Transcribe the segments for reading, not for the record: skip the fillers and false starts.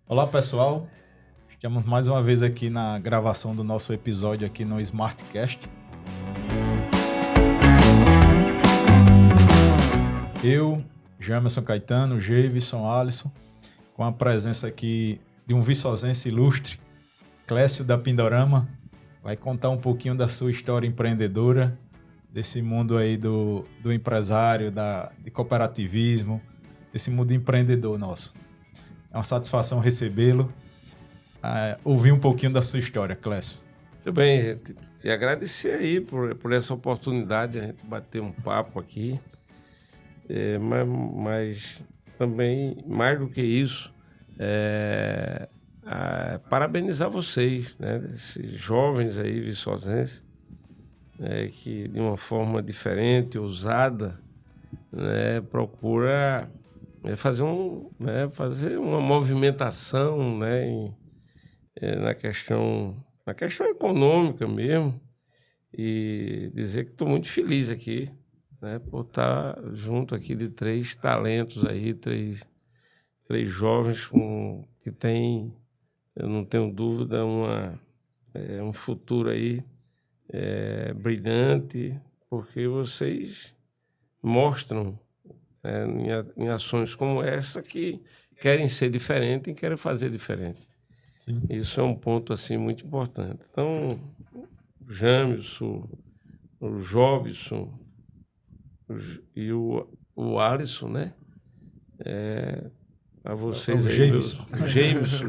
Olá, pessoal. Estamos mais uma vez aqui na gravação do nosso episódio aqui no Smartcast. Eu, Jamerson Caetano, Geivson, Alisson, com a presença aqui de um viçosense ilustre, Clécio da Pindorama, vai contar um pouquinho da sua história empreendedora, desse mundo aí do empresário, de cooperativismo, desse mundo empreendedor nosso. É uma satisfação recebê-lo. Ouvir um pouquinho da sua história, Clécio. Muito bem, gente. E agradecer aí por essa oportunidade de a gente bater um papo aqui. Mas também, mais do que isso, parabenizar vocês, né? Esses jovens aí, viçosenses, que de uma forma diferente, ousada, né, procura fazer uma movimentação, né, na questão econômica mesmo, e dizer que estou muito feliz aqui, né, por estar junto aqui de três talentos aí, três jovens que têm, eu não tenho dúvida, um futuro aí brilhante, porque vocês mostram em ações como essa que querem ser diferentes e querem fazer diferente. Sim. Isso é um ponto assim muito importante. Então, o Jamerson, o Jobson e o Alisson, né? A vocês aí, Jamerson,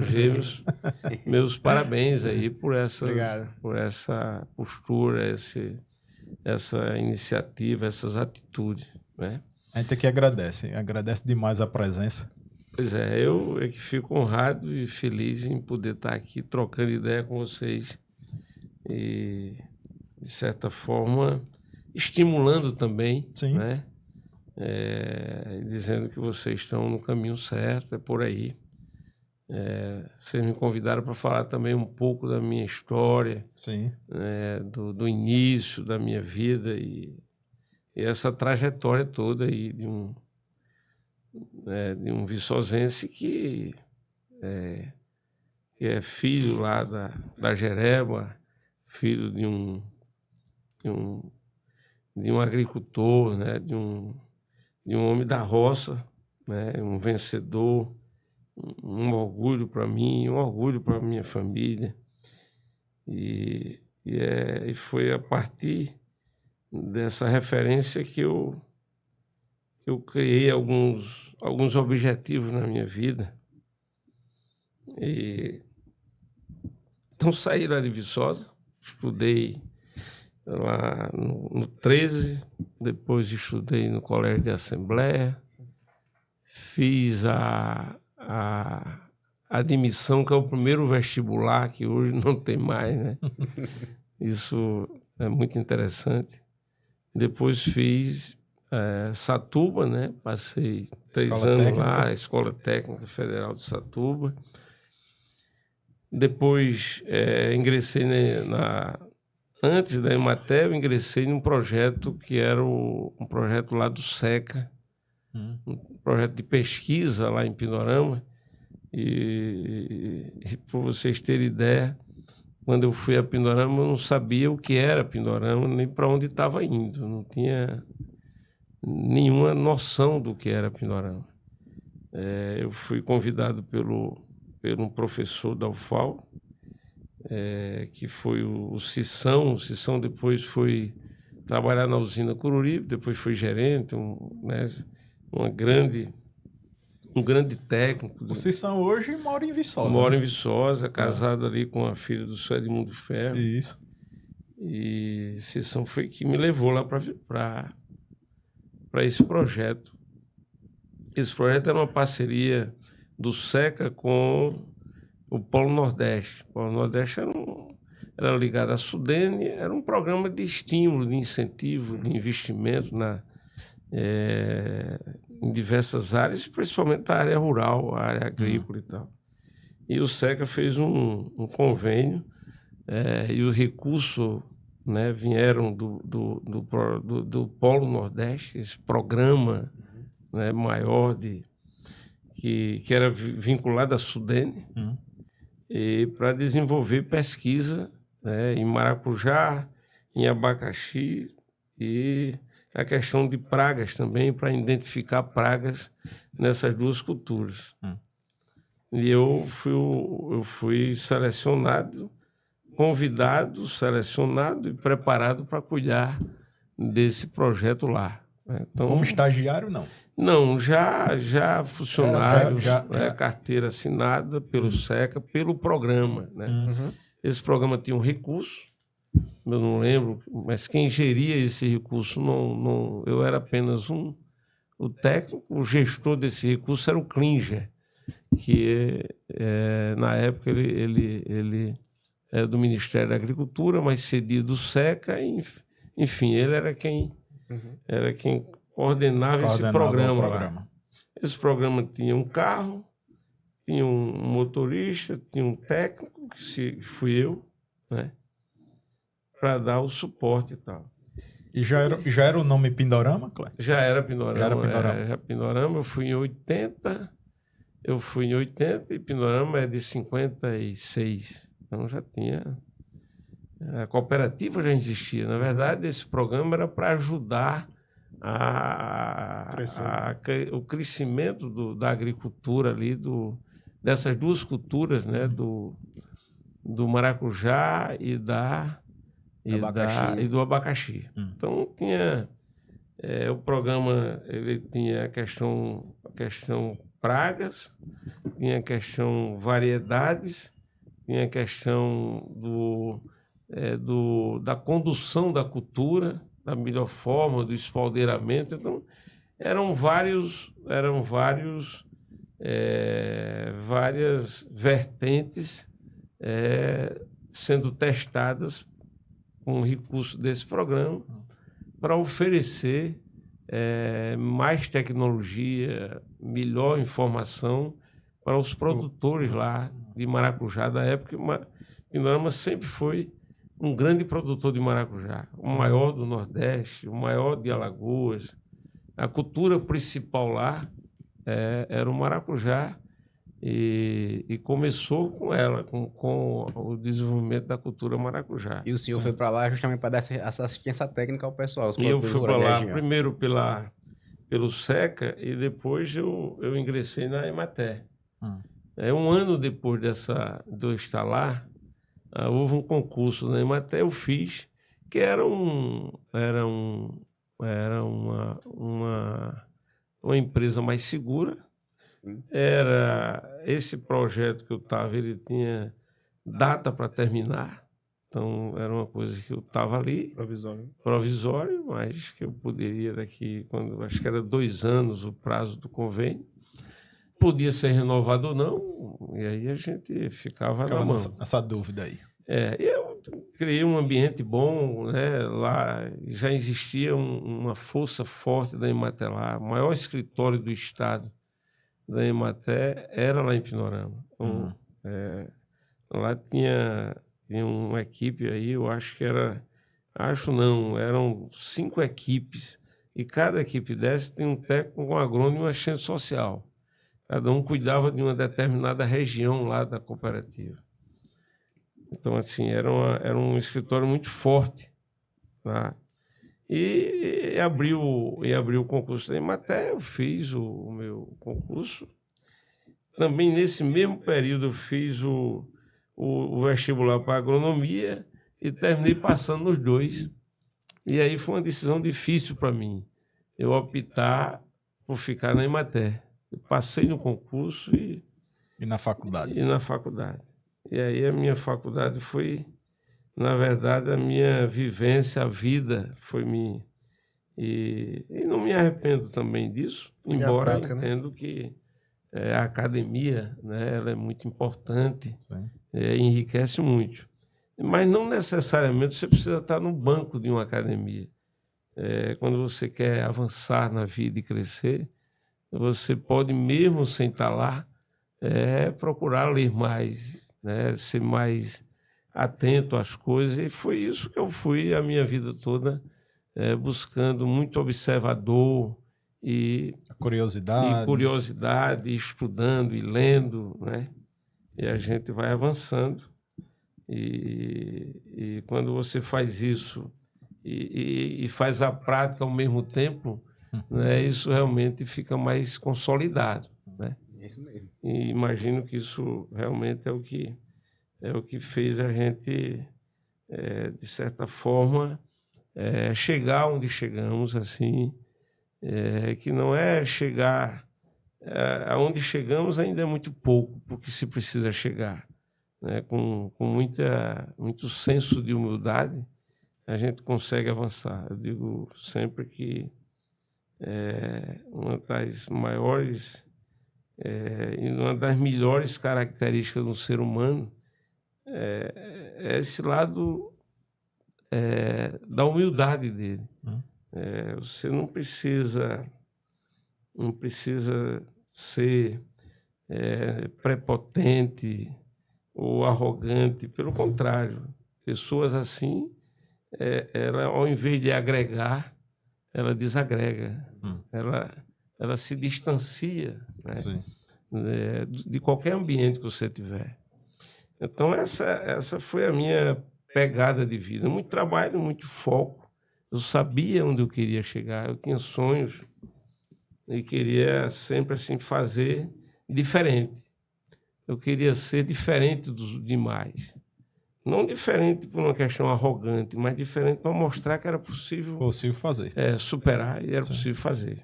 meus parabéns aí por essa postura, essa iniciativa, essas atitudes, né? A gente aqui agradece demais a presença. Pois é, eu é que fico honrado e feliz em poder estar aqui trocando ideia com vocês e, de certa forma, estimulando também, sim, né? Dizendo que vocês estão no caminho certo, é por aí. Vocês me convidaram para falar também um pouco da minha história, sim, do início da minha vida e essa trajetória toda aí de um viçosense que é filho lá da Jereba, filho de um agricultor, né, de um homem da roça, né, um vencedor, um orgulho para mim, um orgulho para minha família. E foi a partir dessa referência que eu criei alguns objetivos na minha vida. Então, saí lá de Viçosa, estudei lá no 13, depois estudei no Colégio de Assembleia, fiz a admissão, que é o primeiro vestibular, que hoje não tem mais, né? Isso é muito interessante. Depois fiz Satuba, né? Passei 3 anos lá, Escola Técnica Federal de Satuba. Depois ingressei antes da Emater, ingressei num projeto que era um projeto lá do SECA, um projeto de pesquisa lá em Pindorama. E para vocês terem ideia, quando eu fui a Pindorama, eu não sabia o que era Pindorama, nem para onde estava indo. Não tinha nenhuma noção do que era Pindorama. Eu fui convidado pelo um professor da UFAL, que foi o Cissão. O Cissão depois foi trabalhar na usina Coruripe, depois foi gerente, um grande técnico. O Cissão hoje mora em Viçosa. Mora em Viçosa, casado ali com a filha do Sr. Edmundo Ferro. Isso. E Cissão foi que me levou lá para esse projeto. Esse projeto era uma parceria do SECA com o Polo Nordeste. O Polo Nordeste era ligado à Sudene, era um programa de estímulo, de incentivo, de investimento em diversas áreas, principalmente a área rural, a área agrícola e tal. E o SECA fez um convênio e o recurso, né, vieram do Polo Nordeste, esse programa, né, maior que era vinculada à Sudene, e para desenvolver pesquisa, né, em maracujá, em abacaxi e a questão de pragas também, para identificar pragas nessas duas culturas. E eu fui selecionado, convidado, selecionado e preparado para cuidar desse projeto lá. Então, como estagiário, não? Não, já funcionários, Já. Carteira assinada pelo SECA, pelo programa. Né? Esse programa tinha um recurso, eu não lembro, mas quem geria esse recurso, eu era apenas o técnico, o gestor desse recurso era o Klinger, que na época ele era do Ministério da Agricultura, mas cedia do SECA, enfim, ele era quem coordenava esse programa lá. Esse programa tinha um carro, tinha um motorista, tinha um técnico, que fui eu, né, para dar o suporte e tal. E já era o nome Pindorama, Clécio? Já era Pindorama. Já era Pindorama. Já Pindorama, eu fui em 80 e Pindorama é de 56. Então já tinha... A cooperativa já existia. Na verdade, esse programa era para ajudar o crescimento da agricultura ali, dessas duas culturas, né, do maracujá e do abacaxi. Então tinha o programa, ele tinha a questão pragas, tinha a questão variedades, tinha a questão da condução da cultura da melhor forma, do espaldeiramento. Então, várias vertentes sendo testadas com o recurso desse programa para oferecer mais tecnologia, melhor informação para os produtores lá de maracujá da época. Pindorama sempre foi um grande produtor de maracujá, o maior do Nordeste, o maior de Alagoas. A cultura principal lá era o maracujá e começou com ela, com o desenvolvimento da cultura maracujá. E o senhor foi para lá justamente para dar essa assistência técnica ao pessoal? E eu fui para lá primeiro pelo SECA e depois eu ingressei na Emater. Um ano depois de eu estar lá, houve um concurso na Emater, eu fiz, que era uma empresa mais segura. Esse projeto que eu estava, ele tinha data para terminar, então era uma coisa que eu estava ali, provisório, mas que eu poderia acho que era 2 anos o prazo do convênio. Podia ser renovado ou não, e aí a gente ficava na mão. Essa dúvida aí. Eu criei um ambiente bom, né? Lá já existia uma força forte da Emater lá. O maior escritório do estado da Emater era lá em Pindorama. Então, lá tinha uma equipe aí, eu acho que eram 5 equipes, e cada equipe dessa tem um técnico, um agrônomo e um assistente social. Cada um cuidava de uma determinada região lá da cooperativa. Então, assim, era um escritório muito forte. Tá? E abriu o concurso da Emater, eu fiz o meu concurso. Também, nesse mesmo período, eu fiz o vestibular para agronomia e terminei passando nos 2. E aí foi uma decisão difícil para mim, eu optar por ficar na Emater. Eu passei no concurso e na faculdade. E aí a minha faculdade foi, na verdade, a minha vivência, a vida foi minha. E não me arrependo também disso, embora eu entendo que a academia, né, ela é muito importante, enriquece muito. Mas não necessariamente você precisa estar no banco de uma academia. Quando você quer avançar na vida e crescer, você pode, mesmo sem estar lá, procurar ler mais, né? Ser mais atento às coisas. E foi isso que eu fui a minha vida toda, buscando, muito observador A curiosidade. E curiosidade, estudando e lendo, né? E a gente vai avançando. E quando você faz isso e faz a prática ao mesmo tempo, né, isso realmente fica mais consolidado, né? É isso mesmo. E imagino que isso realmente é o que fez a gente, de certa forma, chegar onde chegamos, assim, que não é chegar... aonde chegamos ainda é muito pouco, porque se precisa chegar, né? Com muito senso de humildade, a gente consegue avançar. Eu digo sempre que uma das maiores e uma das melhores características do ser humano é esse lado da humildade dele. Você não precisa ser prepotente ou arrogante, pelo contrário. Pessoas assim, ela, ao invés de agregar, ela desagrega. Ela se distancia, né? De qualquer ambiente que você tiver. Então, essa foi a minha pegada de vida. Muito trabalho, muito foco. Eu sabia onde eu queria chegar, eu tinha sonhos e queria sempre assim fazer diferente. Eu queria ser diferente dos demais. Não diferente por uma questão arrogante, mas diferente para mostrar que era possível fazer. Superar e era possível fazer.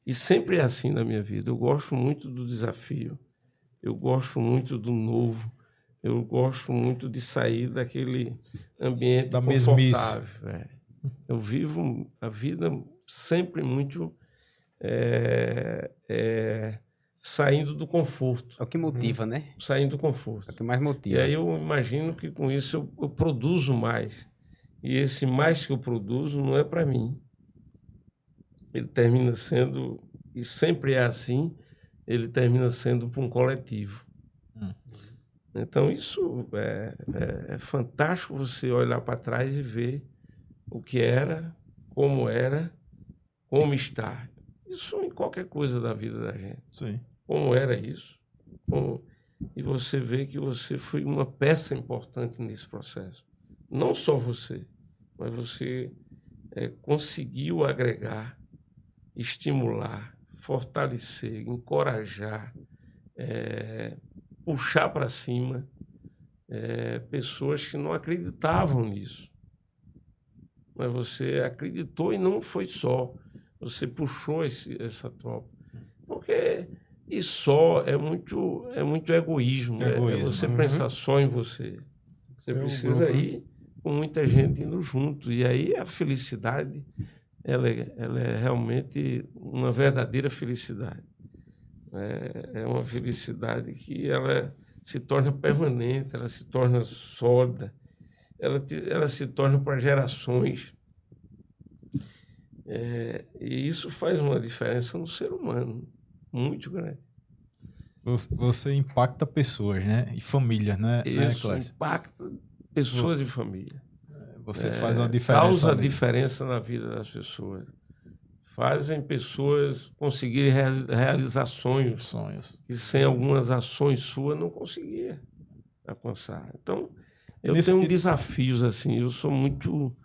E sempre é assim na minha vida. Eu gosto muito do desafio, eu gosto muito do novo, eu gosto muito de sair daquele ambiente da confortável. Eu vivo a vida sempre muito saindo do conforto. É o que motiva, né? Saindo do conforto. É o que mais motiva. E aí eu imagino que com isso eu produzo mais. E esse mais que eu produzo não é para mim. Ele termina sendo, e sempre é assim, ele termina sendo para um coletivo. Então isso é fantástico, você olhar para trás e ver o que era, como está. Isso em qualquer coisa da vida da gente. Sim. Como era isso. E você vê que você foi uma peça importante nesse processo. Não só você, mas você conseguiu agregar, estimular, fortalecer, encorajar, puxar para cima pessoas que não acreditavam nisso. Mas você acreditou e não foi só. Você puxou essa tropa. Porque é muito egoísmo. É você pensar só em você. Você precisa ir com muita gente indo junto. E aí a felicidade, ela é realmente uma verdadeira felicidade. É uma felicidade que ela se torna permanente, ela se torna sólida, ela se torna para gerações. E isso faz uma diferença no ser humano muito grande. Você impacta pessoas, né? E famílias, né? Isso, né, impacta pessoas e família. Você faz uma diferença. Causa diferença na vida das pessoas. Fazem pessoas conseguirem realizar sonhos. Que sem algumas ações suas não conseguia alcançar. Então, eu tenho desafios assim. Eu sou muito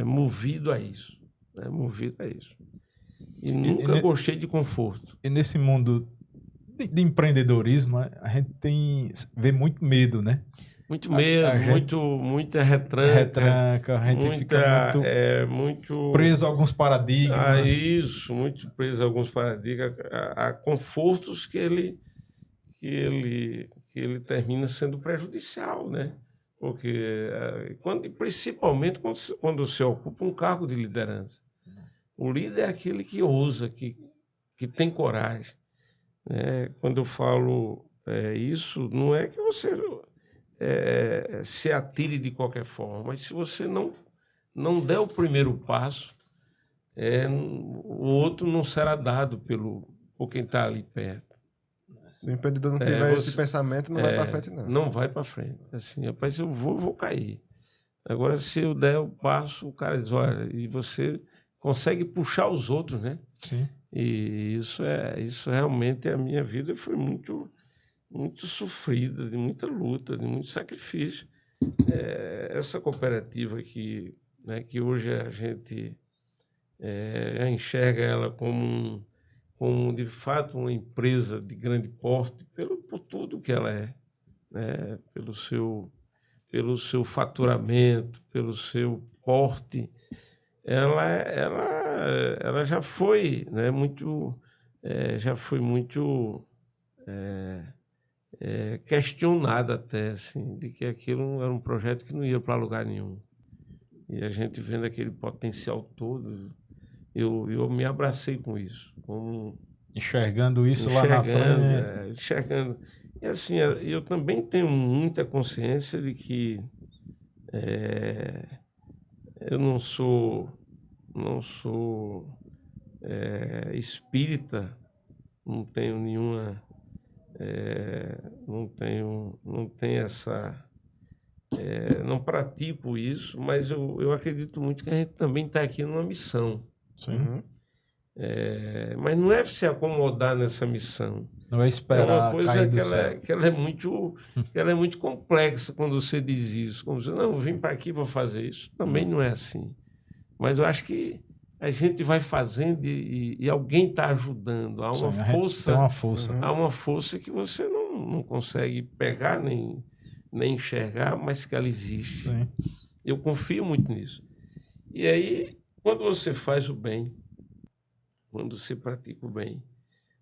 movido a isso. Né? Movido a isso. E nunca gostei de conforto. E nesse mundo de empreendedorismo, a gente vê muito medo, né? Muito medo, muita retranca. A gente fica muito preso a alguns paradigmas. Isso, muito preso a alguns paradigmas, a confortos que ele termina sendo prejudicial, né? Porque, principalmente quando você ocupa um cargo de liderança. O líder é aquele que ousa, que tem coragem. Quando eu falo isso, não é que você se atire de qualquer forma, mas se você não der o primeiro passo, o outro não será dado por quem está ali perto. Se o empreendedor não tiver esse pensamento, não vai para frente, não. Não vai para frente. Assim, rapaz, eu vou cair. Agora, se eu der o passo, o cara diz, olha, e você consegue puxar os outros, né? Sim. E isso realmente a minha vida foi muito, muito sofrida, de muita luta, de muito sacrifício. Essa cooperativa aqui, né, que hoje a gente enxerga ela como de fato uma empresa de grande porte por tudo que ela é, né? Pelo seu faturamento, pelo seu porte, ela já foi, né, muito questionada até, assim, de que aquilo era um projeto que não ia para lugar nenhum. E a gente vendo aquele potencial todo, eu me abracei com isso. Enxergando isso lá na frente. Enxergando. E assim, eu também tenho muita consciência de que eu não sou espírita, não tenho nenhuma, não tenho essa, não pratico isso, mas eu acredito muito que a gente também está aqui numa missão. Sim. Uhum. Mas não é se acomodar nessa missão. Não é esperar uma coisa cair do céu. que ela é muito complexa quando você diz isso. Como você, não, eu vim para aqui para fazer isso. Também não é assim. Mas eu acho que a gente vai fazendo e alguém está ajudando. Há uma força. Tem uma força. Há uma força que você não consegue pegar nem enxergar, mas que ela existe. Sim. Eu confio muito nisso. E aí, quando você faz o bem, quando você pratica o bem,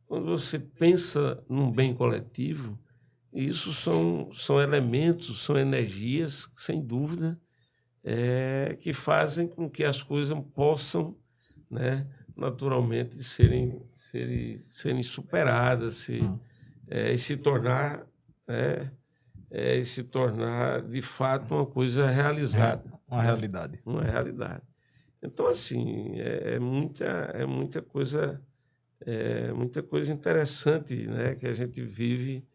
quando você pensa num bem coletivo, isso são elementos, são energias, sem dúvida, que fazem com que as coisas possam, né, naturalmente serem superadas e se tornar de fato uma coisa realizada. Uma realidade. Uma realidade. Então, assim, muita coisa interessante, né, que a gente vive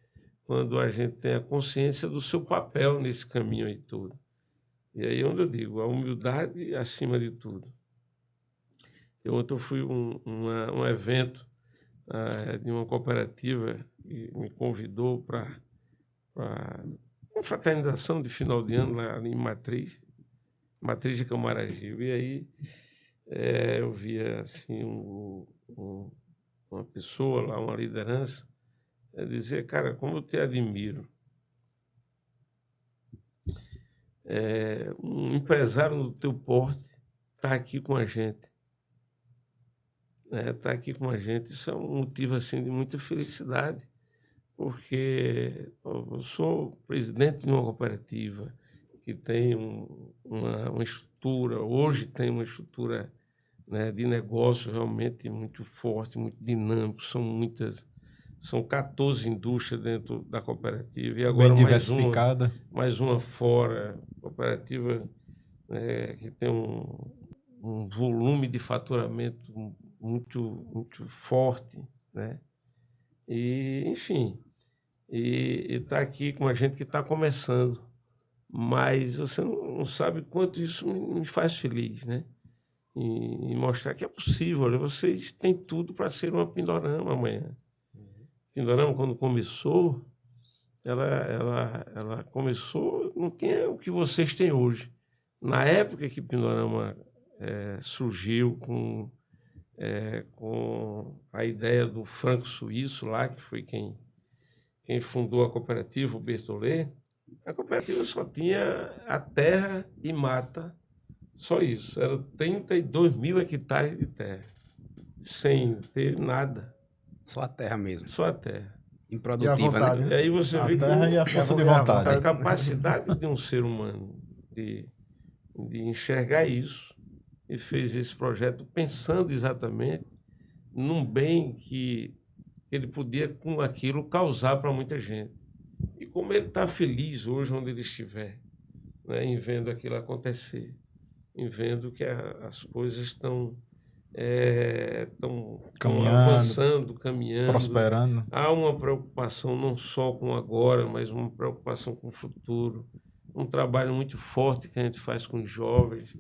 quando a gente tem a consciência do seu papel nesse caminho aí todo. E aí onde eu digo, a humildade acima de tudo. Ontem eu fui a um evento de uma cooperativa que me convidou para uma fraternização de final de ano lá em Matriz de Camaragibe. E aí eu via assim, uma pessoa lá, uma liderança, dizer, cara, como eu te admiro. Um empresário do teu porte está aqui com a gente. Está aqui com a gente. Isso é um motivo assim, de muita felicidade, porque eu sou presidente de uma cooperativa que tem uma estrutura, hoje tem uma estrutura, né, de negócio realmente muito forte, muito dinâmico, são 14 indústrias dentro da cooperativa e agora bem diversificada. Mais uma fora, cooperativa, que tem um volume de faturamento muito, muito forte, né? E, enfim, e está aqui com a gente que está começando, mas você não sabe quanto isso me faz feliz, né? E mostrar que é possível. Olha, vocês têm tudo para ser uma Pindorama amanhã. Pindorama, quando começou, ela começou, não tinha o que vocês têm hoje. Na época que Pindorama surgiu com a ideia do Franco Suíço lá, que foi quem fundou a cooperativa, o Bertollet, a cooperativa só tinha a terra e mata, só isso. Eram 32 mil hectares de terra, sem ter nada. Só a terra mesmo. Só a terra. Improdutiva, e a vontade, né? E aí você vê A terra e a força de vontade. a capacidade de um ser humano de enxergar isso e fez esse projeto pensando exatamente num bem que ele podia, com aquilo, causar para muita gente. E como ele está feliz hoje onde ele estiver, né, em vendo aquilo acontecer, em vendo que as coisas estão avançando, caminhando. Prosperando. Há uma preocupação não só com agora, mas uma preocupação com o futuro. Um trabalho muito forte que a gente faz com os jovens.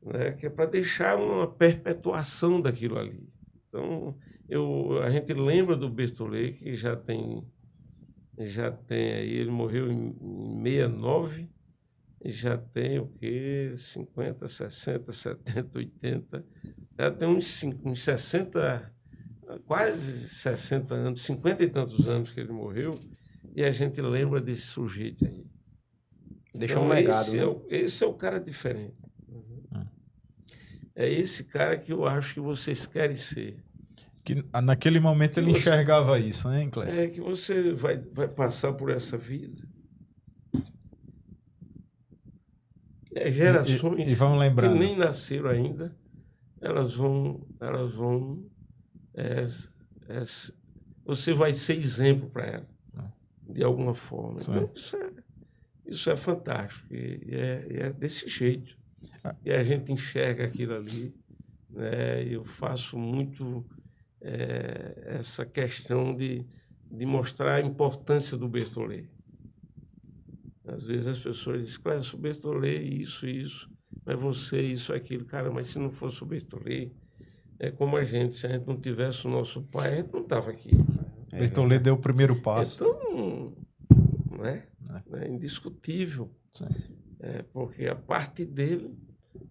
né, que é para deixar uma perpetuação daquilo ali. Então, a gente lembra do Bertollet, que já tem aí, ele morreu em 69, e já tem o quê? 50, 60, 70, 80, já tem uns 60, quase 60 anos, 50 e tantos anos que ele morreu, e a gente lembra desse sujeito aí. Deixou Então, um legado, né? Esse é o cara diferente. É esse cara que eu acho que vocês querem ser. Que naquele momento ele enxergava isso, né, Clécio? É que você vai passar por essa vida. Gerações e vão lembrando. que nem nasceram ainda, elas vão você vai ser exemplo para ela, de alguma forma. Sim. Então, isso é fantástico. E é desse jeito. E a gente enxerga aquilo ali, né? Eu faço muito essa questão de mostrar a importância do Bertollet. Às vezes as pessoas dizem, Clécio, o Bertollet, isso, mas você, isso, aquilo. Cara, mas se não fosse o Bertollet, é como a gente, se a gente não tivesse o nosso pai, a gente não estava aqui. Bertollet deu o primeiro passo. Então, é indiscutível. Sim. Porque a parte dele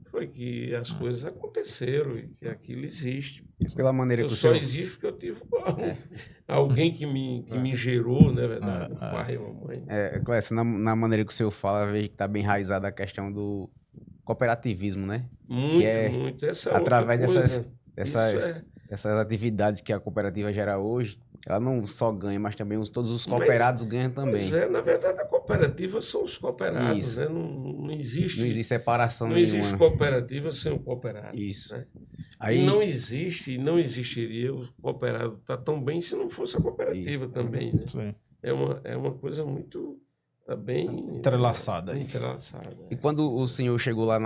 foi que as coisas aconteceram e que aquilo existe. Pela maneira eu que só existo porque eu tive alguém que me gerou, né, verdade? Um pai e uma mãe. Clécio, na maneira que o senhor fala, eu vejo que está bem enraizada a questão do cooperativismo, né? Muito. Essa é através outra coisa. dessas atividades que a cooperativa gera hoje, ela não só ganha, mas também todos os cooperados ganham também. Na verdade, a cooperativa são os cooperados, Isso. né? Não existe separação não nenhuma. existe cooperativa sem o cooperado. Isso. Né? Aí... E não existiria o cooperado estar tão bem se não fosse a cooperativa também. Né? Sim. É uma coisa muito bem entrelaçada. E quando o senhor chegou lá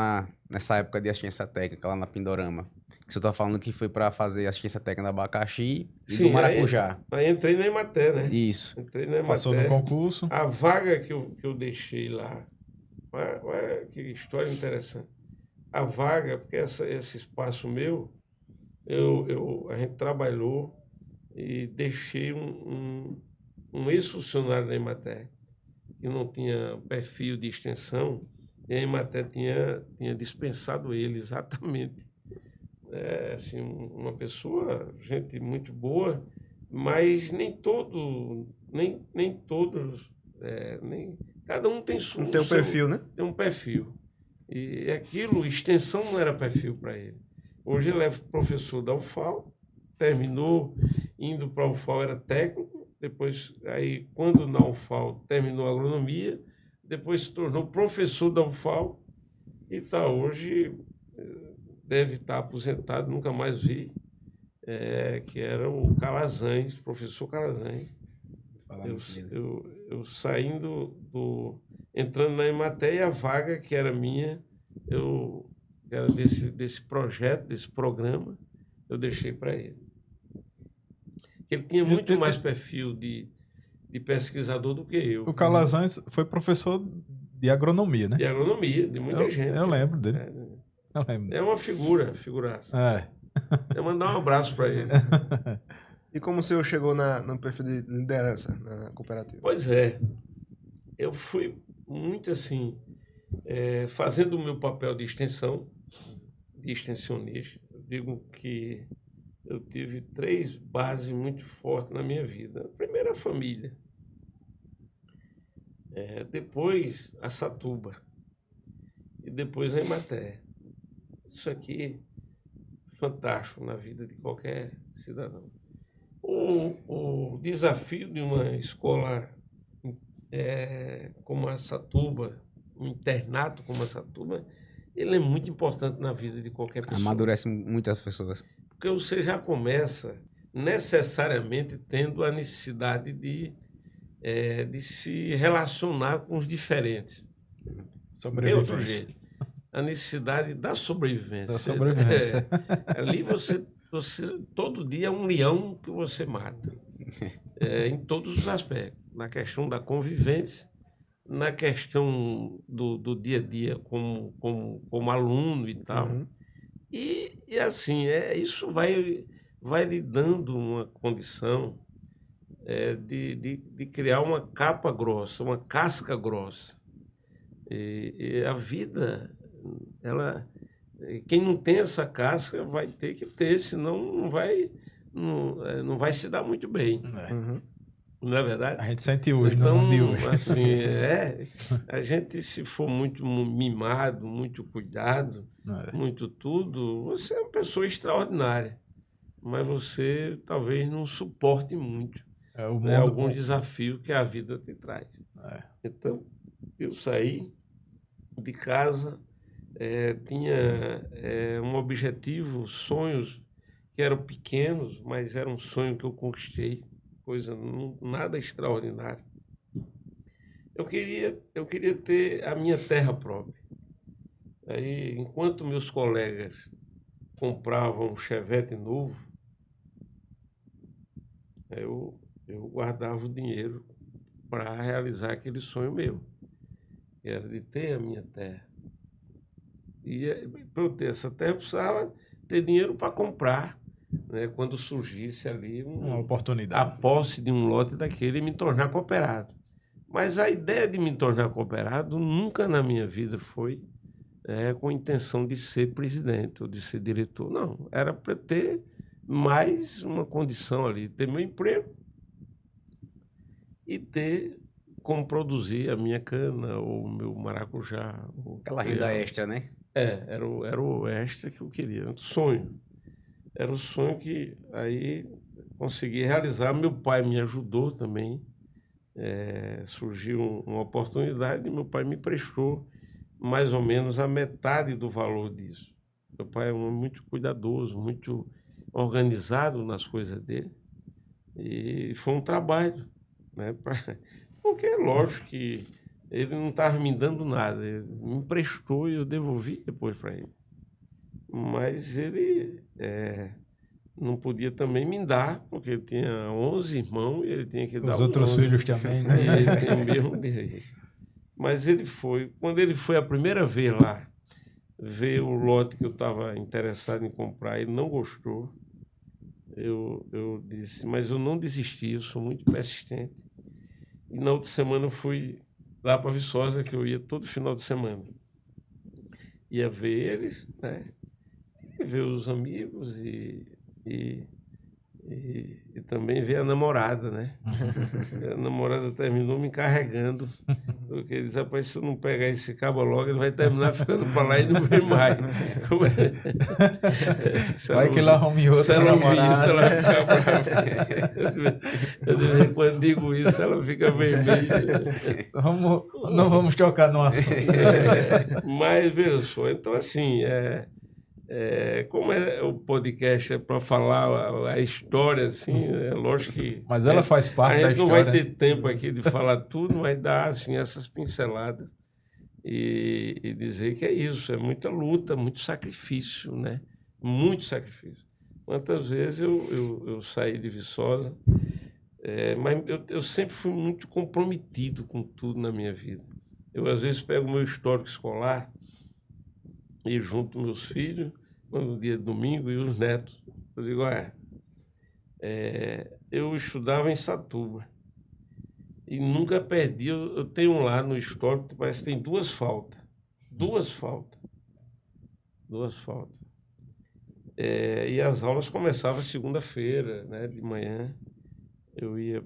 nessa época de assistência técnica, lá na Pindorama, que o senhor está falando que foi para fazer assistência técnica do abacaxi e do maracujá. Aí entrei na Emater, né? Isso. Entrei na Emater. Passou no concurso. A vaga que eu deixei lá, que história interessante. A vaga, porque esse espaço meu, a gente trabalhou e deixei um ex-funcionário da Emater, que não tinha perfil de extensão, e a Emater tinha dispensado ele exatamente. Assim, uma pessoa, gente muito boa, mas nem todos, cada um tem não tem um perfil, né? Tem um perfil. E aquilo, extensão não era perfil para ele. Hoje ele é professor da UFAL, terminou indo para a UFAL, era técnico, depois, aí, quando na UFAL terminou a agronomia, depois se tornou professor da UFAL e está hoje, deve estar aposentado, nunca mais vi, que era o Calazans, professor Calazans. Eu saindo entrando na Emater, e a vaga que era minha, que era desse projeto, desse programa, eu deixei para ele. Ele tinha muito mais perfil de pesquisador do que eu. O Calazans foi professor de agronomia, né? De agronomia, de muita gente. Eu lembro dele. É uma figuraça. Eu mandar um abraço para ele. E como o senhor chegou no perfil de liderança na cooperativa? Pois é. Eu fui muito assim, fazendo o meu papel de extensão, de extensionista. Eu digo que eu tive 3 bases muito fortes na minha vida. A primeira, a família. Depois, a Satuba. E depois, a Emater. Isso aqui é fantástico na vida de qualquer cidadão. O desafio de uma escola como a Satuba, um internato como a Satuba, ele é muito importante na vida de qualquer pessoa. Amadurece muitas pessoas. Porque você já começa necessariamente tendo a necessidade de se relacionar com os diferentes. Tem outro jeito. A necessidade da sobrevivência. Ali você todo dia é um leão que você mata. Em todos os aspectos. Na questão da convivência, na questão do dia a dia como aluno e tal. Uhum. E assim, isso vai lhe dando uma condição de criar uma capa grossa, uma casca grossa. E a vida, quem não tem essa casca vai ter que ter, senão não vai se dar muito bem. Uhum. Não é verdade? A gente sente hoje, Então, no mundo de hoje. assim, a gente, se for muito mimado, muito cuidado, muito tudo, você é uma pessoa extraordinária. Mas você talvez não suporte muito O mundo, algum desafio que a vida te traz. Então, eu saí de casa, tinha um objetivo, sonhos que eram pequenos, mas era um sonho que eu conquistei, coisa nada extraordinária. Eu queria ter a minha terra própria. Aí, enquanto meus colegas compravam um Chevette novo, eu guardava o dinheiro para realizar aquele sonho meu, que era de ter a minha terra. E para eu ter essa terra, eu precisava ter dinheiro para comprar, né, quando surgisse ali uma a oportunidade. posse de um lote daquele e me tornar cooperado. Mas a ideia de me tornar cooperado nunca na minha vida foi com a intenção de ser presidente ou de ser diretor. Não, era para ter mais uma condição ali, ter meu emprego e ter como produzir a minha cana ou o meu maracujá. Aquela renda extra, né? Era o extra que eu queria, um sonho. Era o sonho que aí consegui realizar. Meu pai me ajudou também. Surgiu uma oportunidade e meu pai me prestou mais ou menos a metade do valor disso. Meu pai é um homem muito cuidadoso, muito organizado nas coisas dele. E foi um trabalho, né? Porque é lógico que ele não estava me dando nada. Ele me emprestou e eu devolvi depois para ele. Mas ele não podia também me dar, porque ele tinha 11 irmãos e ele tinha que dar Os outros filhos também, né? E ele tem o mesmo direito. Mas ele foi. Quando ele foi a primeira vez lá, ver o lote que eu estava interessado em comprar, ele não gostou. Eu disse, mas eu não desisti, eu sou muito persistente. E na outra semana eu fui lá para Viçosa, que eu ia todo final de semana. Ia ver eles, né? E ver os amigos e também ver a namorada, né? A namorada terminou me encarregando, porque ele disse, rapaz, se eu não pegar esse cabo logo, ele vai terminar ficando para lá e não vem mais. Vai que ela arrume outra se ela ouvir namorada. isso, ela vai ficar brava. Eu de vez em quando digo isso, ela fica vermelha. Não vamos tocar no assunto. Mas, veja só, então assim, como o podcast é para falar a história, assim, é lógico que... Mas ela faz parte da história. A gente não história. vai ter tempo aqui de falar tudo, mas dar, assim, essas pinceladas e dizer que é isso, é muita luta, muito sacrifício, né? Muito sacrifício. Quantas vezes eu saí de Viçosa, mas eu sempre fui muito comprometido com tudo na minha vida. Eu, às vezes, pego o meu histórico escolar e junto meus filhos, no dia de domingo, e os netos. Eu digo, eu estudava em Satuba e nunca perdi. Eu tenho um lá no histórico que parece que tem 2 faltas. 2 faltas. E as aulas começavam segunda-feira, né, de manhã. Eu ia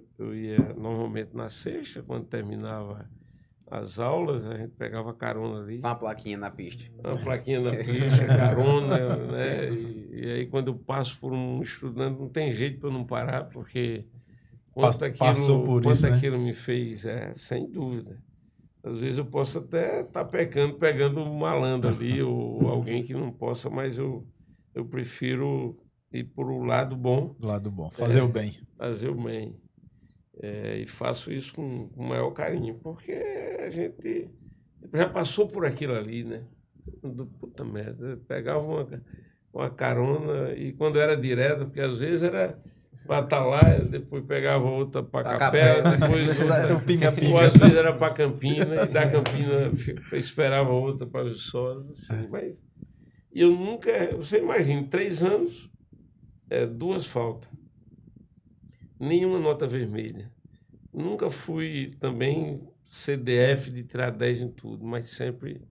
normalmente na sexta, quando terminava as aulas, a gente pegava carona ali. Uma plaquinha na pista. Uma plaquinha na pista, carona, né? E aí, quando eu passo por um estudante, não tem jeito para eu não parar, porque Passou por isso, né? aquilo me fez, sem dúvida. Às vezes eu posso até estar pegando um malandro ali, ou alguém que não possa, mas eu prefiro ir por o lado bom. Do lado bom, fazer o bem. Fazer o bem. E faço isso com o maior carinho, porque a gente já passou por aquilo ali, né? Puta merda, pegava uma carona e quando era direto, porque às vezes era para estar lá, depois pegava outra para Pra Capela, Capela. depois Era o ou pinga-pinga. às vezes era para Campina, e da Campina esperava outra para Viçosa, assim, mas eu nunca, você imagina, 3 anos, 2 faltas, nenhuma nota vermelha. Nunca fui também CDF de tirar 10 em tudo, mas sempre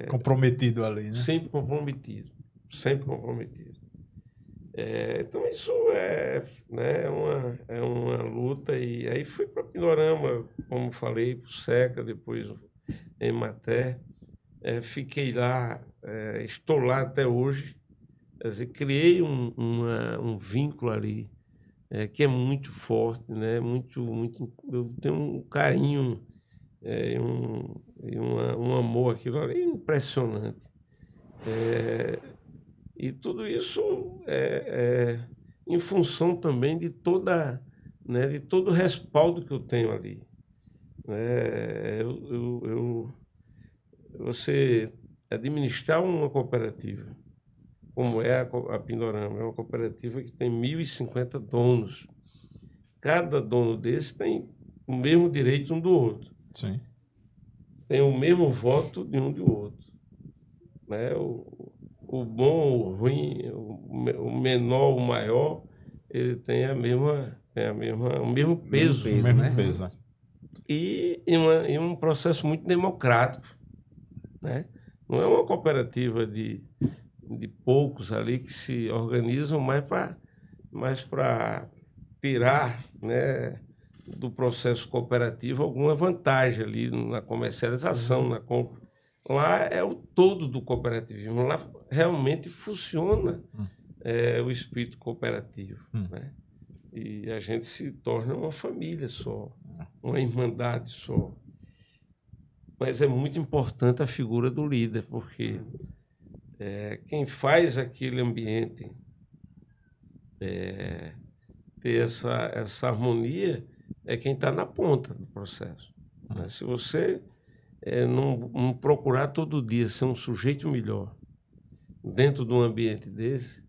Comprometido ali, né? sempre comprometido, sempre comprometido. Então isso né, é uma luta, e aí fui para Pindorama, como falei, para o SECA, depois em Maté, fiquei lá, estou lá até hoje, quer dizer, criei um vínculo ali que é muito forte, né, muito, eu tenho um carinho um amor, aquilo ali é impressionante. E tudo isso em função também de de todo o respaldo que eu tenho ali. Né? Você administrar uma cooperativa, como é a Pindorama, é uma cooperativa que tem 1.050 donos. Cada dono desse tem o mesmo direito um do outro. Sim. Tem o mesmo voto de um do outro. Né? O bom, o ruim, o menor, o maior, ele tem o mesmo peso. peso, O mesmo né? peso. Né? E um processo muito democrático. Né? Não é uma cooperativa de poucos ali que se organizam mais para tirar, né, do processo cooperativo alguma vantagem ali na comercialização, na compra. Lá é o todo do cooperativismo. Lá realmente funciona o espírito cooperativo. Né? E a gente se torna uma família só, uma irmandade só. Mas é muito importante a figura do líder, porque quem faz aquele ambiente ter essa harmonia é quem está na ponta do processo. Né? Se você não procurar todo dia ser um sujeito melhor dentro de um ambiente desse,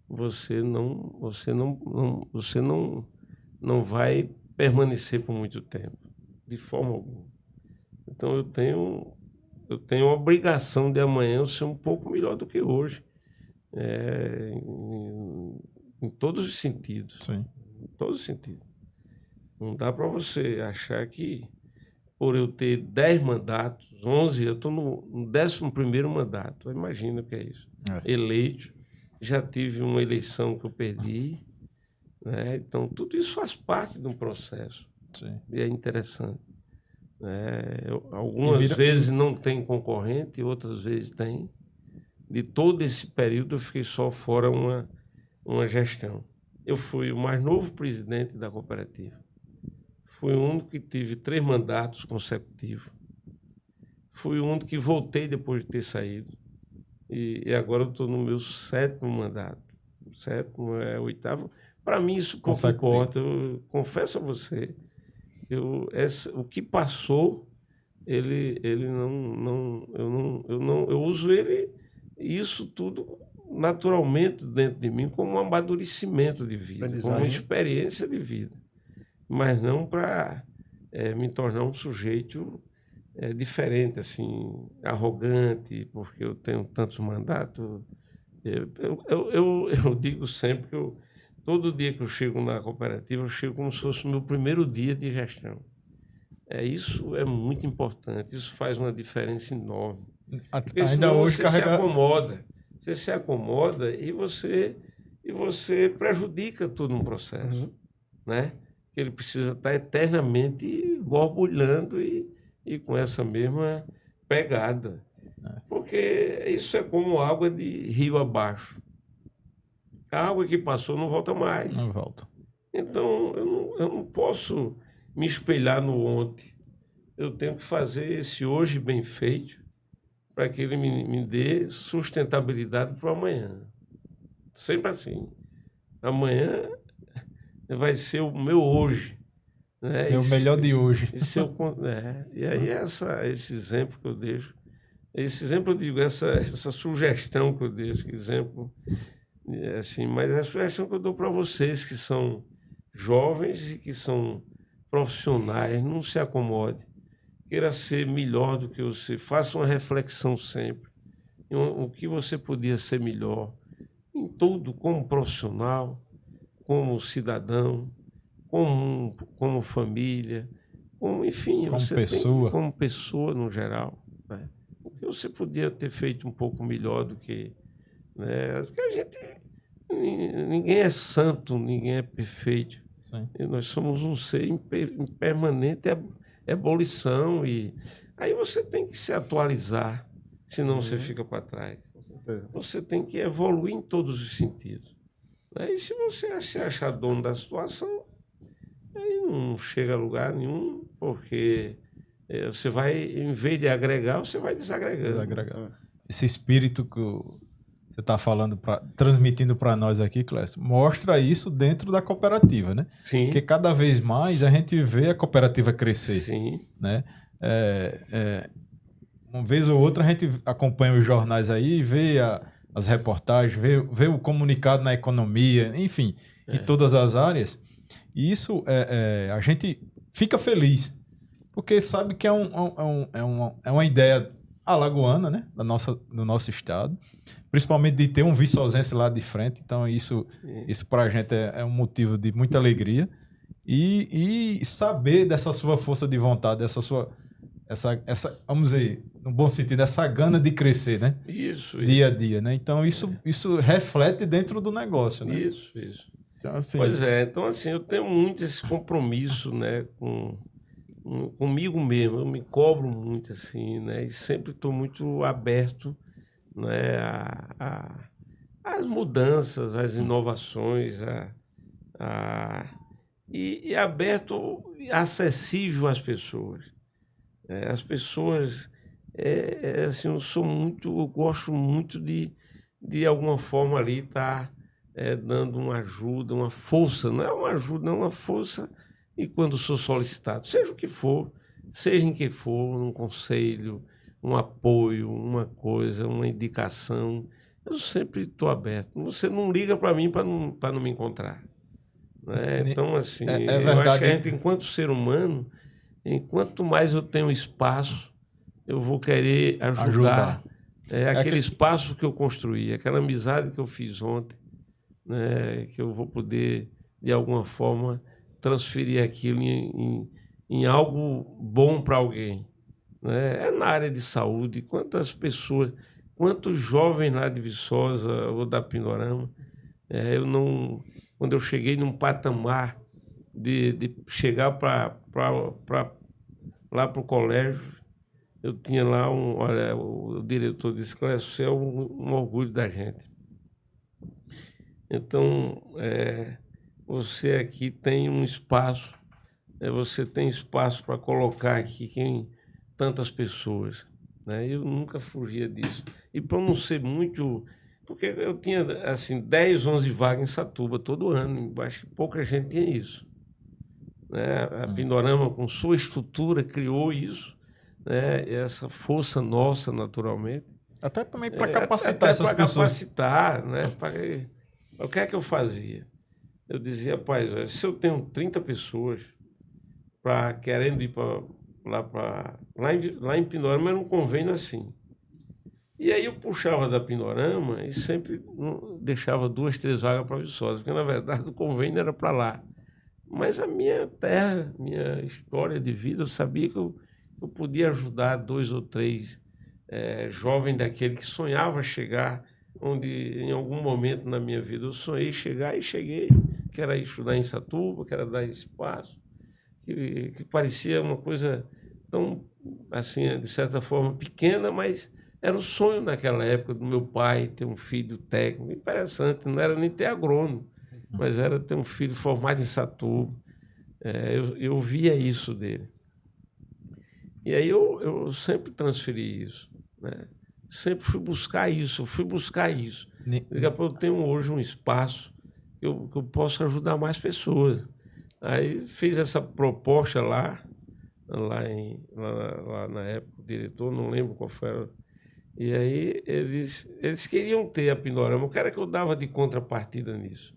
você não vai permanecer por muito tempo, de forma alguma. Então eu tenho a obrigação de amanhã eu ser um pouco melhor do que hoje, em todos os sentidos. Sim. Em todos os sentidos. Não dá para você achar que por eu ter 10 mandatos, 11, eu estou no 11º mandato. Imagina o que é isso. Eleito, já tive uma eleição que eu perdi, né? Então, tudo isso faz parte de um processo. Sim. E é interessante. Algumas vezes não tem concorrente, outras vezes tem. De todo esse período, eu fiquei só fora uma gestão. Eu fui o mais novo presidente da cooperativa. Fui o único que tive 3 mandatos consecutivos. Fui o único que voltei depois de ter saído. E agora eu estou no meu 7º mandato. 7º, 8º. Para mim isso pouco importa. Eu confesso a você, o que passou, eu uso isso tudo naturalmente dentro de mim como um amadurecimento de vida, como uma experiência de vida, mas não para me tornar um sujeito diferente, assim, arrogante, porque eu tenho tantos mandatos. Eu digo sempre que todo dia que eu chego na cooperativa, eu chego como se fosse o meu primeiro dia de gestão. Isso é muito importante, isso faz uma diferença enorme. Porque ainda hoje você se acomoda e você prejudica todo um processo, né? Que ele precisa estar eternamente borbulhando e com essa mesma pegada. Porque isso é como água de rio abaixo. A água que passou não volta mais. Não volta. Então, eu não posso me espelhar no ontem. Eu tenho que fazer esse hoje bem feito para que ele me dê sustentabilidade para o amanhã. Sempre assim. Amanhã vai ser o meu hoje. Né? É o melhor de hoje. E aí esse exemplo que eu deixo, esse exemplo eu digo, essa sugestão que eu deixo, exemplo Assim, mas a sugestão que eu dou para vocês que são jovens e que são profissionais, não se acomode. Queira ser melhor do que você. Faça uma reflexão sempre. O que você podia ser melhor em tudo, como profissional, como cidadão, como família, enfim, Como você pessoa. como pessoa no geral. Né? O que você podia ter feito um pouco melhor do que... Né? Porque a gente... Ninguém é santo, ninguém é perfeito. Sim. E nós somos um ser em permanente ebulição. E aí você tem que se atualizar, senão você fica para trás. Com certeza. Você tem que evoluir em todos os sentidos. E se você se achar dono da situação, aí não chega a lugar nenhum, porque você vai, em vez de agregar, você vai desagregando. Esse espírito que você está falando, transmitindo para nós aqui, Clécio, mostra isso dentro da cooperativa, né? Sim. Porque cada vez mais a gente vê a cooperativa crescer. Sim. Né? Uma vez ou outra a gente acompanha os jornais aí e vê as reportagens, vê o comunicado na economia, enfim, em todas as áreas. E isso a gente fica feliz, porque sabe que é uma ideia alagoana, né? Do nosso estado, principalmente de ter um viçosense lá de frente. Então isso para a gente é um motivo de muita alegria. E saber dessa sua força de vontade, dessa sua... vamos dizer, no bom sentido, essa gana de crescer, né? Isso. Dia a dia, né? Então, isso reflete dentro do negócio, né? Isso. Então, assim, Pois é, então assim, eu tenho muito esse compromisso, né, comigo mesmo, eu me cobro muito, assim, né, e sempre estou muito aberto, né, às mudanças, às inovações, e aberto, acessível às pessoas. As pessoas, assim, eu gosto muito de alguma forma ali estar dando uma ajuda, uma força, não é uma ajuda, não é uma força, e quando sou solicitado, seja o que for, seja em que for, um conselho, um apoio, uma coisa, uma indicação, eu sempre estou aberto. Você não liga para mim para não me encontrar. Né? Então, assim, eu acho que a gente, enquanto ser humano, enquanto mais eu tenho espaço, eu vou querer ajudar. Aquele espaço que eu construí, aquela amizade que eu fiz ontem, né, que eu vou poder, de alguma forma, transferir aquilo em algo bom para alguém. Né? Na área de saúde, quantas pessoas, quantos jovens lá de Viçosa ou da Pindorama, quando eu cheguei num patamar de chegar lá para o colégio, eu tinha lá olha, o diretor disse que isso é um orgulho da gente. Então, você aqui tem um espaço, você tem espaço para colocar aqui tantas pessoas. Né? Eu nunca fugia disso. E para não ser muito... Porque eu tinha, assim, 10, 11 vagas em Satuba todo ano, acho que pouca gente tinha isso. Né? A Pindorama, com sua estrutura, criou isso, né? Essa força nossa, naturalmente. Até também para capacitar essas pessoas. Capacitar, né? O que é que eu fazia? Eu dizia, rapaz, se eu tenho 30 pessoas querendo ir lá em Pindorama, era um convênio assim. E aí eu puxava da Pindorama e sempre deixava 2, 3 vagas para Viçosa, porque na verdade o convênio era para lá. Mas a minha terra, minha história de vida, eu sabia que eu podia ajudar 2 ou 3 jovens daquele que sonhava chegar onde em algum momento na minha vida eu sonhei chegar e cheguei, que era estudar em Satuba, que era dar espaço, que parecia uma coisa tão, assim, de certa forma, pequena, mas era o sonho naquela época do meu pai ter um filho técnico. Interessante, não era nem ter agrônomo, mas era ter um filho formado em Satuba. Eu via isso dele. E aí eu sempre transferi isso. Né? Sempre fui buscar isso. Daqui a pouco eu tenho hoje um espaço que eu posso ajudar mais pessoas. Aí fiz essa proposta lá na época, o diretor, não lembro qual foi. E aí eles queriam ter a Pindorama. O cara que eu dava de contrapartida nisso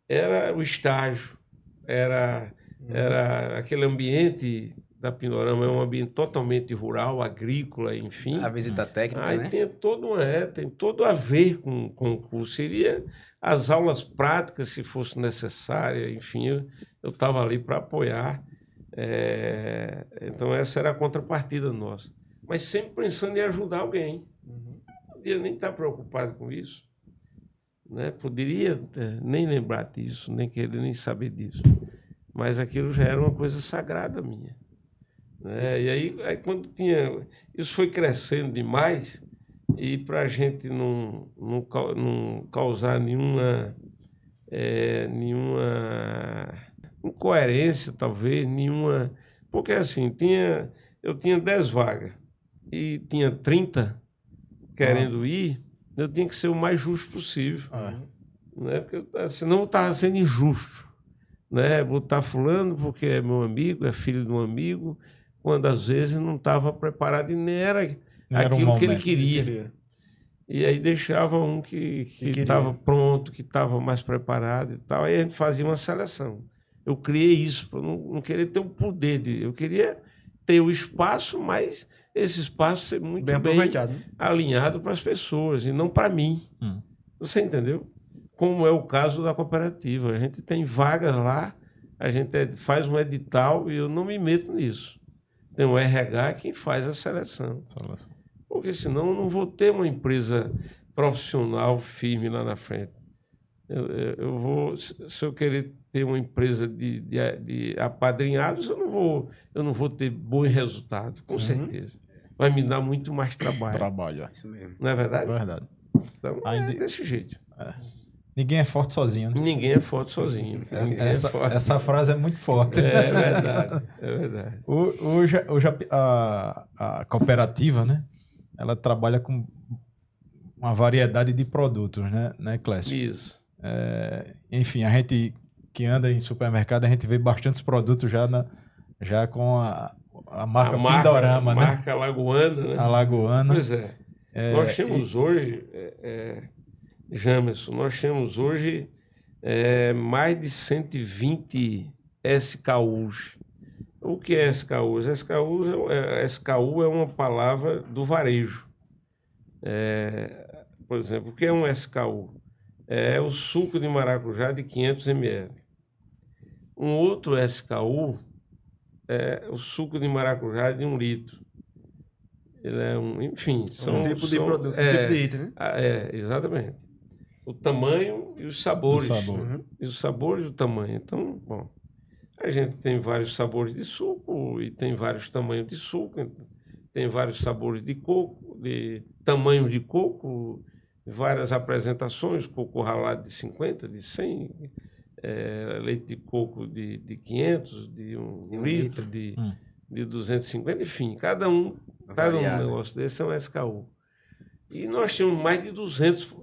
era o estágio, era aquele ambiente da Pindorama, é um ambiente totalmente rural, agrícola, enfim. A visita técnica, Aí né? tem todo a ver com o curso. Seria as aulas práticas, se fosse necessária, enfim, eu estava ali para apoiar. Então, essa era a contrapartida nossa. Mas sempre pensando em ajudar alguém. Não podia nem estar preocupado com isso. Né? Poderia nem lembrar disso, nem querer nem saber disso. Mas aquilo já era uma coisa sagrada minha. Né? E aí quando tinha... Isso foi crescendo demais e para a gente não causar nenhuma incoerência, talvez, nenhuma... Porque assim, eu tinha 10 vagas e tinha 30 querendo ir, eu tinha que ser o mais justo possível. Né? Porque senão eu estava sendo injusto. Né? Botar fulano porque é meu amigo, é filho de um amigo, quando às vezes não estava preparado e nem era aquilo que ele queria. E aí deixava um que estava pronto, que estava mais preparado e tal. Aí a gente fazia uma seleção. Eu criei isso, para não querer ter o poder. Eu queria ter o espaço, mas esse espaço ser muito bem alinhado para as pessoas e não para mim. Você entendeu? Como é o caso da cooperativa. A gente tem vagas lá, a gente faz um edital e eu não me meto nisso. Tem um RH quem faz a seleção. Porque senão eu não vou ter uma empresa profissional firme lá na frente. Eu vou, se eu querer ter uma empresa de apadrinhados, eu não vou ter bom resultado, com certeza. Vai me dar muito mais trabalho. Isso mesmo. Não é verdade? É verdade. Então, desse jeito. Ninguém é forte sozinho, né? Ninguém é forte sozinho. Essa frase é muito forte. É verdade, é verdade. Hoje a cooperativa, né? Ela trabalha com uma variedade de produtos, né, Clécio? Isso. Enfim, a gente que anda em supermercado, a gente vê bastantes produtos já com a marca Pindorama, né? A marca alagoana, né? Alagoana. Pois é. Nós temos hoje, Jamerson, mais de 120 SKUs. O que é SKUs? SKU é uma palavra do varejo. Por exemplo, o que é um SKU? É o suco de maracujá de 500 ml. Um outro SKU é o suco de maracujá de 1 litro. Ele é enfim, um tipo de produto, um tipo de item, né? Exatamente. O tamanho e os sabores. E os sabores e o tamanho. Então, bom, a gente tem vários sabores de suco e tem vários tamanhos de suco, tem vários sabores de coco, de tamanhos de coco, várias apresentações, coco ralado de 50, de 100, leite de coco de 500, de 1 litro, de 250, enfim, cada um negócio desse é um SKU. E nós temos mais de 200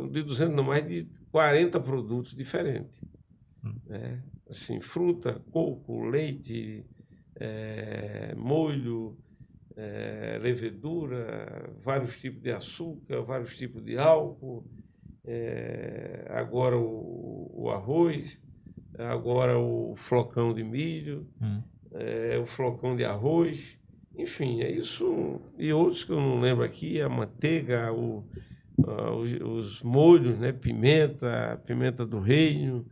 não, mais de 40 produtos diferentes. Né? Assim, fruta, coco, leite, molho, levedura, vários tipos de açúcar, vários tipos de álcool, agora o arroz, agora o flocão de milho, o flocão de arroz, enfim, é isso. E outros que eu não lembro aqui, a manteiga, os molhos, né? Pimenta do reino,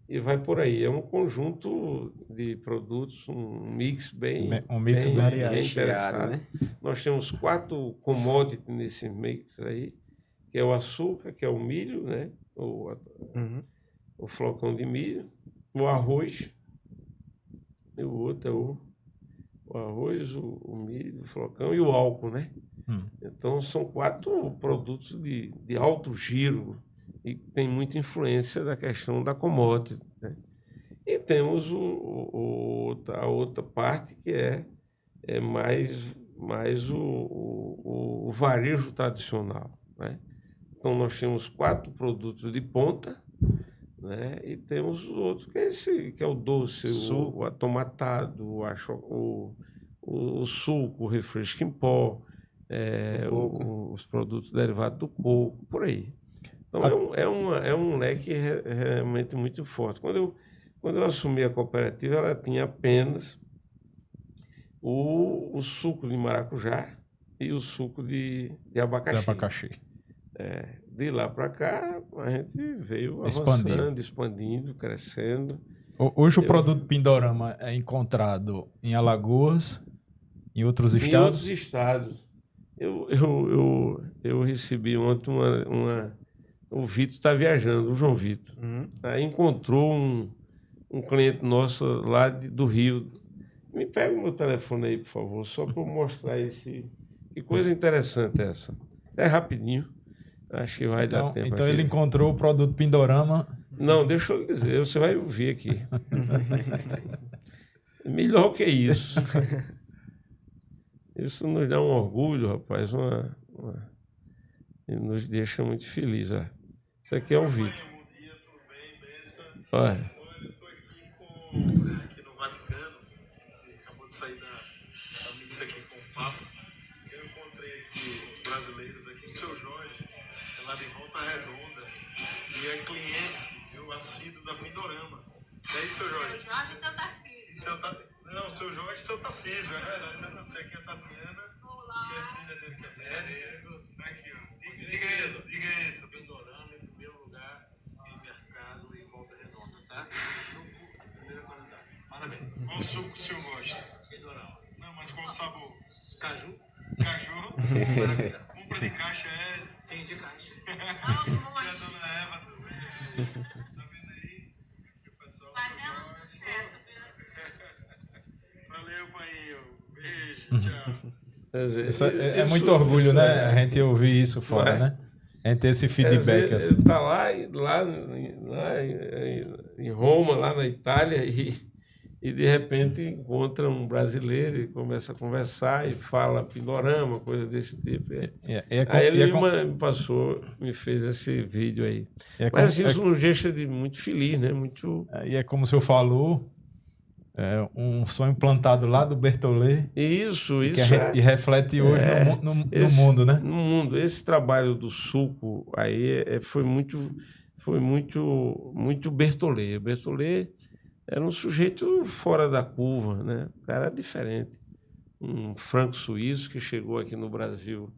e vai por aí. É um conjunto de produtos, um mix bem interessante. Né? Nós temos 4 commodities nesse mix aí, que é o açúcar, que é o milho, né? O flocão de milho, o arroz, e o outro é o arroz, o milho, o flocão e o álcool, né? Então, são 4 produtos de alto giro e tem muita influência da questão da commodity, né? E temos a outra parte que é mais o varejo tradicional, né? Então, nós temos 4 produtos de ponta, né? E temos o outro, que é o doce, o atomatado, o suco, o refresco em pó. os produtos derivados do coco, por aí. Então, é um leque realmente muito forte. Quando eu assumi a cooperativa, ela tinha apenas o suco de maracujá e o suco de abacaxi. De lá para cá, a gente veio avançando, expandindo, crescendo. Hoje o produto Pindorama é encontrado em Alagoas, em outros estados? Em outros estados. Eu recebi ontem o Vitor está viajando, o João Vitor. Aí encontrou um cliente nosso lá do Rio. Me pega o meu telefone aí, por favor, só para eu mostrar esse... Que coisa interessante essa. É rapidinho. Acho que vai dar tempo. Então aqui. ele encontrou o produto Pindorama. Não, deixa eu dizer, você vai ouvir aqui. Melhor que isso. Isso nos dá um orgulho, rapaz. E nos deixa muito felizes. Ó. Isso aqui é um vídeo. Bom dia, tudo bem, Bessa? Olha. Eu estou aqui no Vaticano, que acabou de sair da missa aqui com o Papa. Eu encontrei aqui os brasileiros aqui, o seu Jorge, é lá de Volta Redonda, e é cliente, viu, assíduo da Pindorama. E aí, seu Jorge? Seu Jorge e seu Tarcísio. Não, seu Jorge e seu Tarcísio, é verdade. Você aqui é a Tatiana, Olá. que é filha dele que é médico. Aqui, ó. Diga isso. Pindorama, em primeiro lugar, em mercado e Volta Redonda, tá? Suco de primeira qualidade. Parabéns. Qual suco o senhor gosta? Pindorama. Não, mas qual o sabor? Caju. Caju? Maracujá. Compra de caixa é? Sim, de caixa. E a dona Eva também. Tá vendo aí? Que o pessoal Fazendo sucesso. Valeu, painho. Beijo, tchau. Isso é muito orgulho, né? A gente ouvir isso fora, né? A gente ter esse feedback. Ele está lá em Roma, lá na Itália, e de repente encontra um brasileiro e começa a conversar e fala Pindorama, coisa desse tipo. Aí ele me fez esse vídeo aí. Mas isso nos deixa muito feliz, né? E é como o senhor falou, um sonho plantado lá do Bertollet. Isso. E reflete hoje no mundo, né? No mundo. Esse trabalho do suco aí foi muito Bertollet. O Bertollet era um sujeito fora da curva, né? O cara era diferente. Um franco-suíço que chegou aqui no Brasil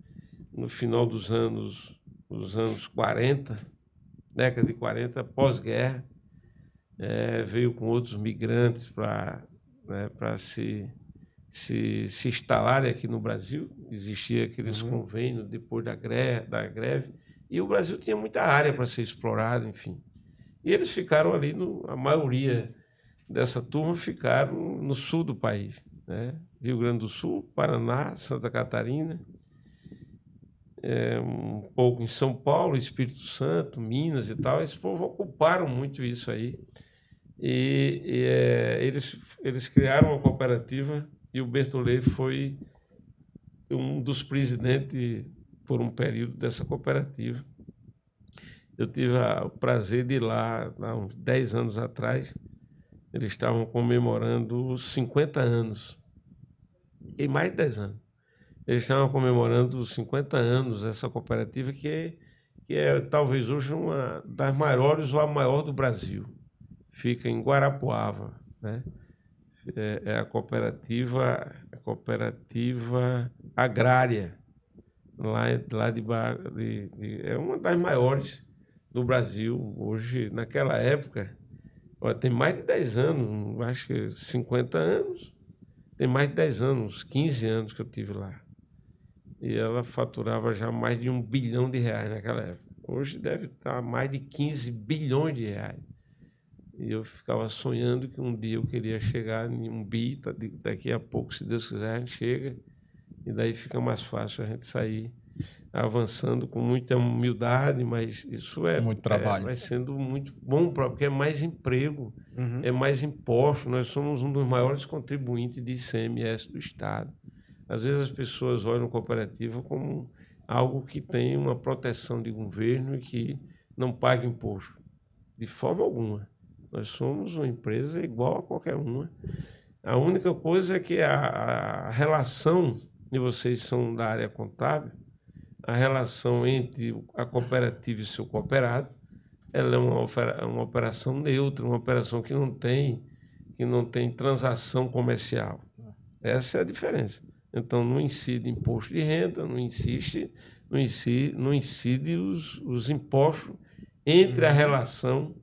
no final dos anos 40, década de 40, pós-guerra. Veio com outros migrantes para se instalarem aqui no Brasil. Existia aqueles convênios depois da greve, e o Brasil tinha muita área para ser explorada, enfim. E eles ficaram ali, a maioria dessa turma ficaram no sul do país, né? Rio Grande do Sul, Paraná, Santa Catarina, um pouco em São Paulo, Espírito Santo, Minas e tal. Esse povo ocuparam muito isso aí. Eles criaram uma cooperativa e o Bertollet foi um dos presidentes por um período dessa cooperativa. Eu tive o prazer de ir lá, há uns 10 anos atrás. Eles estavam comemorando 50 anos. Em mais de 10 anos. Eles estavam comemorando os 50 anos dessa cooperativa, que é talvez hoje uma das maiores ou a maior do Brasil. Fica em Guarapuava, né? É a cooperativa agrária, é uma das maiores do Brasil hoje. Naquela época, tem mais de 10 anos, acho que 50 anos, tem mais de 10 anos, 15 anos que eu estive lá. E ela faturava já mais de R$1 bilhão naquela época. Hoje deve estar mais de 15 bilhões de reais. E eu ficava sonhando que um dia eu queria chegar em um bi, daqui a pouco, se Deus quiser, a gente chega, e daí fica mais fácil a gente sair avançando com muita humildade, mas isso muito trabalho. Vai sendo muito bom, porque é mais emprego, é mais imposto. Nós somos um dos maiores contribuintes de ICMS do Estado. Às vezes as pessoas olham a cooperativa como algo que tem uma proteção de governo e que não paga imposto. De forma alguma. Nós somos uma empresa igual a qualquer uma. A única coisa é que a relação e vocês são da área contábil, a relação entre a cooperativa e seu cooperado, ela é uma operação neutra, uma operação que não tem transação comercial. Essa é a diferença. Então, não incide imposto de renda, não incide os impostos entre a relação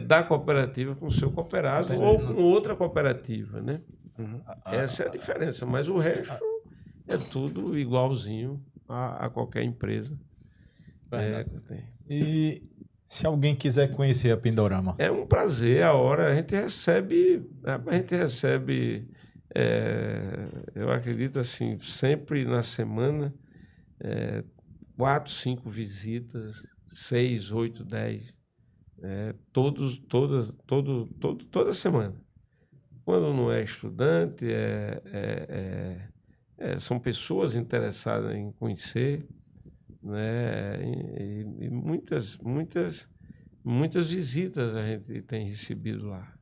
da cooperativa com o seu cooperado ou com outra cooperativa, né? Essa é a diferença, mas o resto é tudo igualzinho a qualquer empresa. Que tem. E se alguém quiser conhecer a Pindorama? É um prazer, a hora. A gente recebe, eu acredito assim, sempre na semana, 4, 5 visitas, 6, 8, 10, toda semana. Quando não é estudante, são pessoas interessadas em conhecer, né? E muitas visitas a gente tem recebido lá.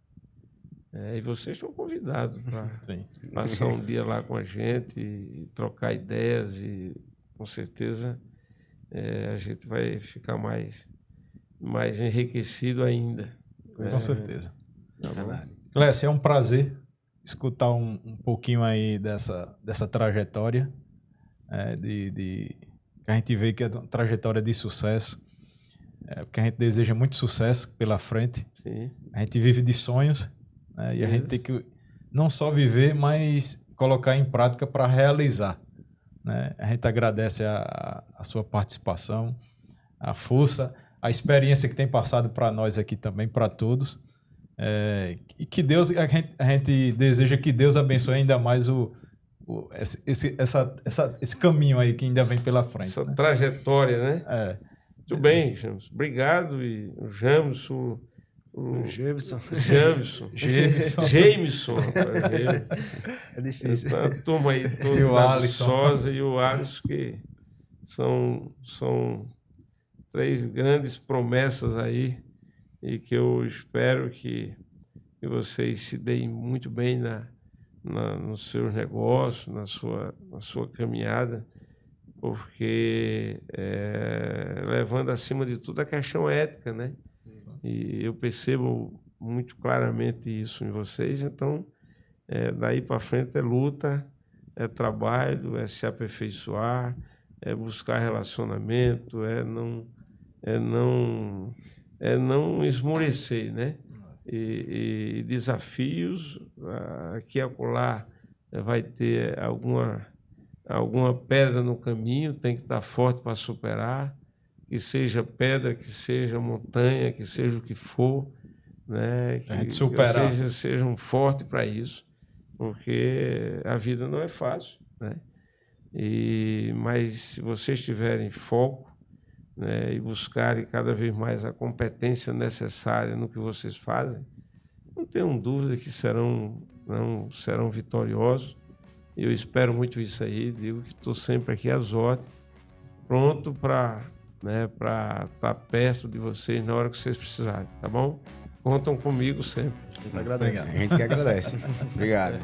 E vocês estão convidados para passar um dia lá com a gente e trocar ideias e, com certeza, a gente vai ficar mais enriquecido ainda. Com certeza. Tá bom? Clécio, é um prazer escutar um pouquinho aí dessa trajetória, que a gente vê que é uma trajetória de sucesso, porque a gente deseja muito sucesso pela frente. Sim. A gente vive de sonhos, né? E a gente tem que não só viver, mas colocar em prática para realizar, né? A gente agradece a sua participação, a força, a experiência que tem passado para nós aqui também, para todos. E que Deus, a gente deseja que Deus abençoe ainda mais esse caminho aí que ainda vem pela frente. Essa né? trajetória, né? Muito bem, Jameson. Obrigado. E o Jameson. Jameson. Jameson. É difícil. A turma aí toda, E o Alisson. Sosa e o Alisson, que são 3 grandes promessas aí, e que eu espero que vocês se deem muito bem nos seus negócios, na sua caminhada, porque levando acima de tudo a questão ética, né? E eu percebo muito claramente isso em vocês, então daí para frente é luta, é trabalho, é se aperfeiçoar, é buscar relacionamento, é não esmorecer, né? E desafios, aqui e acolá vai ter alguma pedra no caminho, tem que estar forte para superar, que seja pedra, que seja montanha, que seja o que for, né? Que vocês sejam fortes para isso, porque a vida não é fácil, né? Mas se vocês tiverem foco, né, e buscarem cada vez mais a competência necessária no que vocês fazem, não tenham dúvida que serão vitoriosos. Eu espero muito isso aí. Digo que estou sempre aqui às ordens, pronto para estar perto de vocês na hora que vocês precisarem, tá bom? Contam comigo sempre. A gente que agradece. Obrigado.